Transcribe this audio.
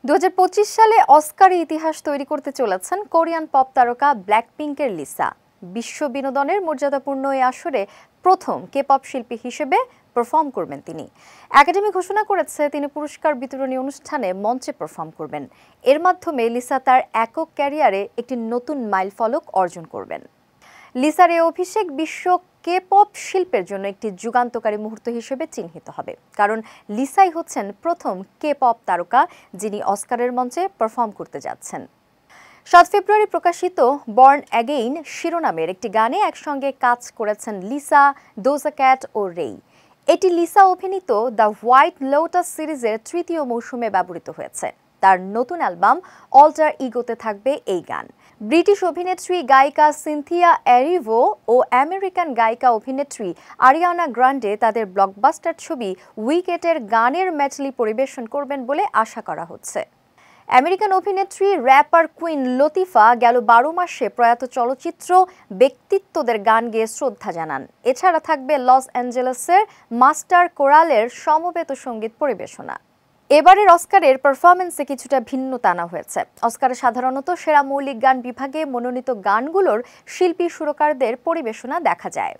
2025 সালে অস্কারে ইতিহাস তৈরি করতে চলেছেন কোরিয়ান পপ তারকা ব্ল্যাকপিঙ্কের লিসা। বিশ্ব বিনোদনের মর্যাদাপূর্ণ এই আসরে প্রথম কে-পপ শিল্পী হিসেবে পারফর্ম করবেন তিনি। একাডেমি ঘোষণা করেছে তিনি পুরস্কার বিতরণী অনুষ্ঠানে মঞ্চে পারফর্ম করবেন। এর মাধ্যমে লিসা তার একক ক্যারিয়ারে একটি নতুন মাইলফলক অর্জন করবেন। লিসার এই অভিষেক বিশ্ব কে-পপ শিল্পের জন্য একটি যুগান্তকারী মুহূর্ত হিসেবে চিহ্নিত হবে, কারণ লিসাই হচ্ছেন প্রথম কে-পপ তারকা যিনি অস্কারের মঞ্চে পারফর্ম করতে যাচ্ছেন। 7 ফেব্রুয়ারি প্রকাশিত বর্ন অ্যাগেইন শিরোনামের একটি গানে একসঙ্গে কাজ করেছেন লিসা, ডোজা ক্যাট ও রেই। এটি লিসা অভিনীত দ্য হোয়াইট লোটাস সিরিজের তৃতীয় মৌসুমে ব্যবহৃত হয়েছে। তার নতুন অ্যালবাম অল্টার ইগোতে থাকবে এই গান। ব্রিটিশ অভিনেত্রী গায়িকা সিনথিয়া এরিভো ও আমেরিকান গায়িকা অভিনেত্রী আরিয়ানা গ্রান্ডে তাদের ব্লকবাস্টার ছবি উইকেটের গানের মেডলি পরিবেশন করবেন বলে আশা করা হচ্ছে। আমেরিকান অভিনেত্রী র্যাপার কুইন লতিফা গেল 12 মাসে প্রয়াত চলচ্চিত্র ব্যক্তিত্বদের গান গেয়ে শ্রদ্ধা জানান। এছাড়া থাকবে লস অ্যাঞ্জেলেসের মাস্টার কোরালের সমবেত সঙ্গীত পরিবেশনা। এবারের অস্কারের পারফরমেন্সে কিছুটা ভিন্নতা আনা হয়েছে। অস্কারে সাধারণত সেরা মৌলিক গান বিভাগে মনোনীত গানগুলোর শিল্পী সুরকারদের পরিবেশনা দেখা যায়।